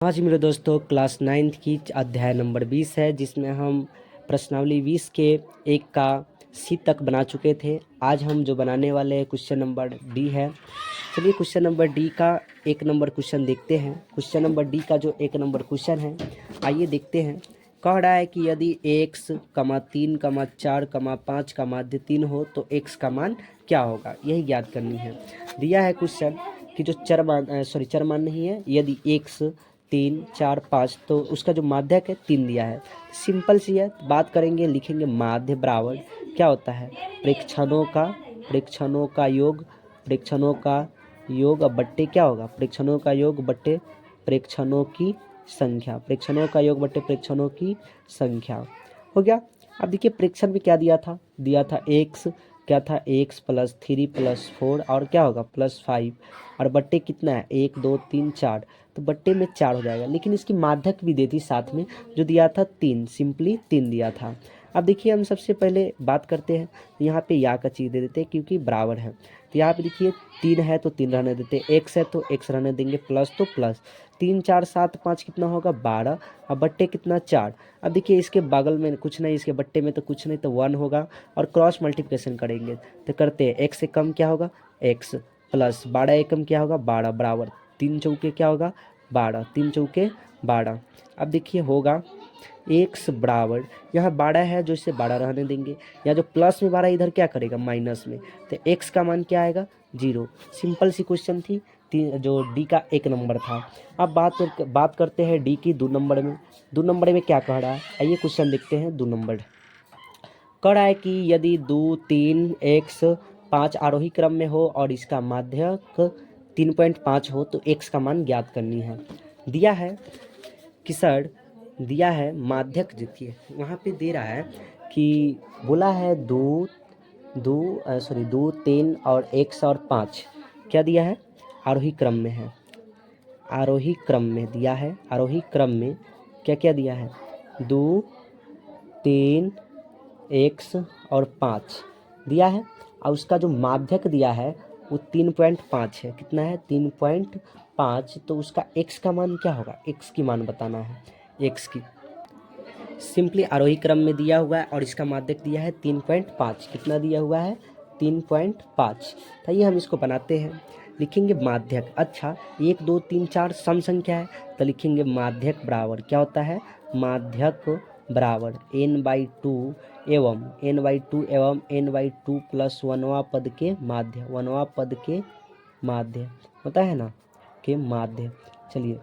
आज मेरे दोस्तों क्लास 9th की अध्याय नंबर 20 है, जिसमें हम प्रश्नावली 20 के 1 का सी तक बना चुके थे। आज हम जो बनाने वाले हैं क्वेश्चन नंबर डी है। चलिए क्वेश्चन नंबर डी का 1 नंबर क्वेश्चन देखते हैं। क्वेश्चन नंबर डी का जो 1 नंबर क्वेश्चन है, आइए देखते हैं। कह रहा है कि यदि x, 3, 4, 5 का माध्य 3 हो तो x का मान क्या होगा, यही ज्ञात करनी है। दिया है क्वेश्चन कि जो चरमान नहीं है, यदि x 3, 4, 5 तो उसका जो माध्यक है 3 दिया है। सिंपल सी है, बात करेंगे, लिखेंगे माध्य बराबर क्या होता है, प्रेक्षणों का योग अब बट्टे क्या होगा, प्रेक्षणों का योग बट्टे प्रेक्षणों की संख्या, प्रेक्षणों का योग बट्टे प्रेक्षणों की संख्या हो गया। अब देखिए प्रेक्षण में क्या दिया था x, क्या था x + 3 + 4 और क्या होगा +5 और बट्टे कितना है 1 2 3 4, तो बट्टे में 4 हो जाएगा। लेकिन इसकी माध्यक भी देती साथ में, जो दिया था 3, सिंपली 3 दिया था। अब देखिए हम सबसे पहले बात करते हैं, यहाँ पे या का चीज़ दे देते हैं क्योंकि बराबर है। तो यहाँ पे देखिए 3 है तो 3 रहने देते, x है तो x रहने देंगे, प्लस तो प्लस 3 4 7 5 कितना होगा 12 और बट्टे कितना 4। अब देखिए इसके बगल में कुछ नहीं, इसके बट्टे में तो कुछ नहीं, तो 1 होगा और क्रॉस मल्टीप्लिकेशन करेंगे तो करते हैं x से कम क्या होगा x प्लस 12 एकम क्या होगा 12 बराबर 3 चौके क्या होगा 12, 3 चौके 12। अब देखिए होगा x बराबर, यहाँ 12 है जो इसे 12 रहने देंगे, या जो प्लस में 12 इधर क्या करेगा माइनस में, तो x का मान क्या आएगा 0। सिंपल सी क्वेश्चन थी, जो डी का 1 नंबर था। अब बात करते हैं डी की 2 नंबर में। 2 नंबर में क्या कह रहा है, आइए क्वेश्चन देखते हैं। 2 नंबर कह रहा है कि यदि 2 3 x 5 आरोही क्रम में हो और इसका माध्यक 3.5 हो तो x का मान ज्ञात करनी है। दिया है कि सर, दिया है माध्यक, देखिए वहाँ पे दे रहा है कि बोला है 2 3 और x और 5 क्या दिया है, आरोही क्रम में है, आरोही क्रम में दिया है। आरोही क्रम में क्या क्या दिया है, 2 3 x और 5 दिया है, और उसका जो माध्यक दिया है वो 3.5 है। कितना है 3.5, तो उसका x का मान क्या होगा, x की मान बताना है, x की। सिंपली आरोही क्रम में दिया हुआ है और इसका माध्यक दिया है 3.5, कितना दिया हुआ है 3.5। तो ये हम इसको बनाते हैं, लिखेंगे माध्यक। अच्छा 1 2 3 4 सम संख्या है, तो लिखेंगे माध्यक बराबर क्या होता है, माध्यक बराबर n/2 एवं n/2 प्लस 1वां पद के माध्य, 1वां पद के माध्य होता है ना, के माध्य। चलिए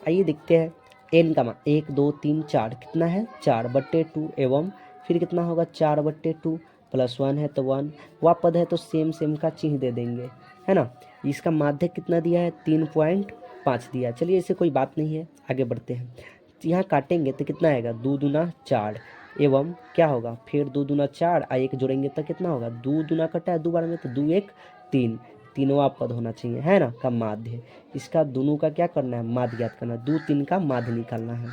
आइए देखते हैं n का मान 1 2 3 4 कितना है 4 बट्टे 2 एवं फिर कितना होगा 4 बट्टे 2 प्लस 1 है तो 1, वह पद है तो सेम का चिन्ह दे देंगे, है ना। इसका माध्य कितना दिया है 3.5 दिया। चलिए इससे कोई बात नहीं है, आगे बढ़ते हैं। तो यहाँ काटेंगे तो कितना आएगा 2 दूना 4 एवं क्या होगा फिर 2 दूना 4 और 1 जोड़ेंगे तो कितना होगा 2 दूना कटा है 2 बार में तो 2 1 3, तीनवा पद होना चाहिए, है ना, का माध्य। इसका दोनों का क्या करना है, माध्य ज्ञात करना है, 2 3 का माध्य निकालना है,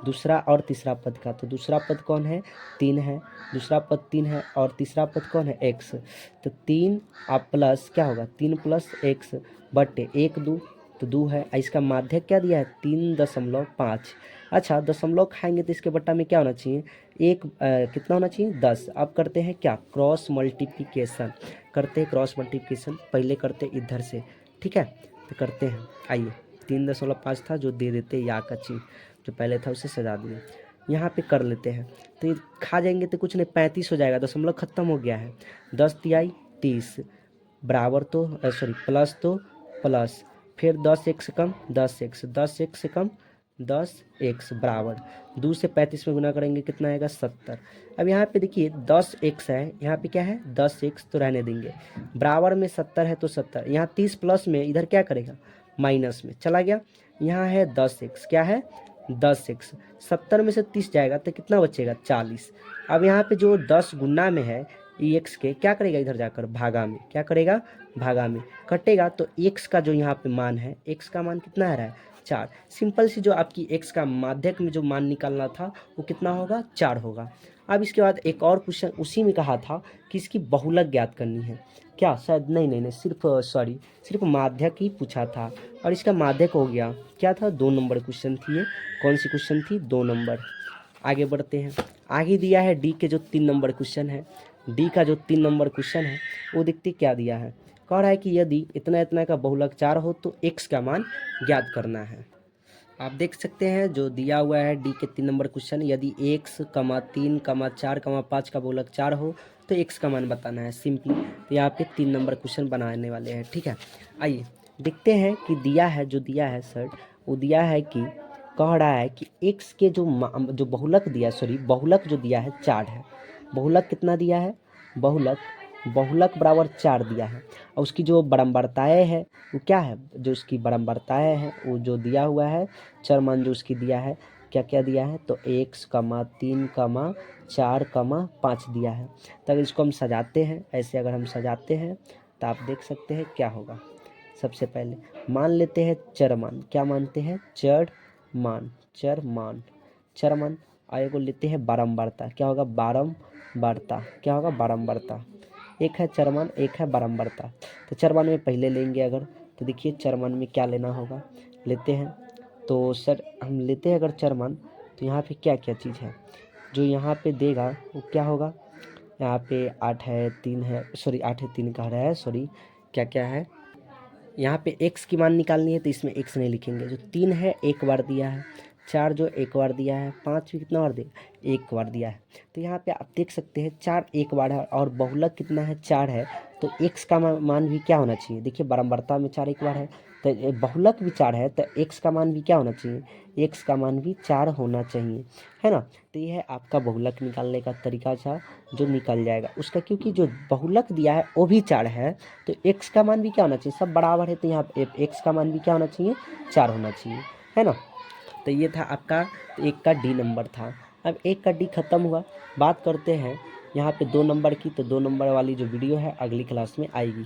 दूसरा और तीसरा पद का। तो दूसरा पद कौन है 3 है, दूसरा पद 3 है और तीसरा पद कौन है x, तो 3 और प्लस क्या होगा 3 + x बट्टे 1 2 तो 2 है। इसका माध्य क्या दिया है 3.5। अच्छा दशमलव खाएंगे तो इसके बट्टा में क्या होना चाहिए कितना होना चाहिए 10। अब करते हैं क्या क्रॉस मल्टीप्लिकेशन, करते हैं क्रॉस मल्टीप्लिकेशन, पहले करते इधर से, ठीक है, तो करते हैं। आइए 3.5 था जो दे देते या का चीज, जो पहले था उसे सजा दिए, यहाँ पे कर लेते हैं। तो ये खा जाएंगे तो कुछ नहीं 35 हो जाएगा, दशमलव खत्म हो गया है, 10 तिहाई 30 बराबर तो प्लस तो प्लस फिर 10x कम 10x, 10x कम 10x बराबर 2 से 35 में गुना करेंगे कितना आएगा 70। अब यहाँ पे देखिए 10x है, यहाँ पे क्या है 10x तो रहने देंगे, बराबर में 70 है तो 70, यहाँ 30 प्लस में इधर क्या करेगा माइनस में चला गया, यहाँ है 10x, क्या है 10x, 70 में से 30 जाएगा तो कितना बचेगा 40। अब यहाँ पे जो 10 गुना में है x के क्या करेगा इधर जाकर भागा में, क्या करेगा भागा में कटेगा, तो x का जो यहाँ पे मान है x का मान कितना आ रहा है 4। सिंपल सी जो आपकी x का माध्यक में जो मान निकालना था वो कितना होगा, 4 होगा। अब इसके बाद एक और क्वेश्चन उसी में कहा था कि इसकी बहुलक ज्ञात करनी है। क्या शायद नहीं, सिर्फ माध्यक ही पूछा था और इसका माध्यक हो गया। क्या था, 2 नंबर क्वेश्चन थी ये। कौन सी क्वेश्चन थी, 2 नंबर। आगे बढ़ते हैं। आगे दिया है डी के जो 3 नंबर क्वेश्चन है। डी का जो 3 नंबर क्वेश्चन है वो देखते क्या दिया है। कह रहा है कि यदि इतना इतना का बहुलक 4 हो तो x का मान ज्ञात करना है। आप देख सकते हैं जो दिया हुआ है डी के 3 नंबर क्वेश्चन, यदि x, 3, 4, 5 का बहुलक 4 हो तो x का मान बताना है सिंपली। तो यहाँ पे 3 नंबर क्वेश्चन बनाने वाले हैं, ठीक है। आइए देखते हैं कि दिया है, जो दिया है सर वो दिया है कि कह रहा है कि x के जो बहुलक दिया, बहुलक जो दिया है 4 है। बहुलक कितना दिया है, बहुलक बराबर 4 दिया है और उसकी जो बारंबारताएँ है वो क्या है, जो उसकी बारंबारताएँ है वो जो दिया हुआ है चरमान जो उसकी दिया है, क्या क्या दिया है, तो x, 3, 4, 5 दिया है। तो अगर इसको हम सजाते हैं ऐसे, अगर हम सजाते हैं तो आप देख सकते हैं क्या होगा। सबसे पहले मान लेते हैं चरमान, क्या मानते हैं, चरमान। आगे को लेते हैं बारंबारता, क्या होगा, बारंबारता। एक है चरमान, एक है बारंबारता। तो चरमान में पहले लेंगे अगर, तो देखिए चरमान में क्या लेना होगा, लेते हैं तो सर हम लेते हैं अगर चरमान, तो यहाँ पे क्या क्या चीज़ है जो यहाँ पे देगा वो क्या होगा। यहाँ पे 8 है, 3 है, 8 है 3 कह रहा है, क्या क्या है। यहाँ पे x की मान निकालनी है तो इसमें x नहीं लिखेंगे। जो 3 है एक बार दिया है, 4 जो एक बार दिया है, 5 भी कितना बार देगा, एक बार दिया है। तो यहाँ पे आप देख सकते हैं 4 एक बार है और बहुलक कितना है, 4 है। तो x का मान भी क्या होना चाहिए, देखिए बारंबारता में 4 एक बार है तो बहुलक भी 4 है तो x का मान भी क्या होना चाहिए, x का मान भी 4 होना चाहिए, है ना। तो ये है आपका बहुलक निकालने का तरीका था जो निकल जाएगा उसका, क्योंकि जो बहुलक दिया है वो भी 4 है तो x का मान भी क्या होना चाहिए, सब बराबर है तो यहाँ x का मान भी क्या होना चाहिए, 4 होना चाहिए, है ना। तो ये था आपका 1 का डी नंबर था। अब 1 का डी खत्म हुआ, बात करते हैं यहाँ पे 2 नंबर की। तो 2 नंबर वाली जो वीडियो है अगली क्लास में आएगी।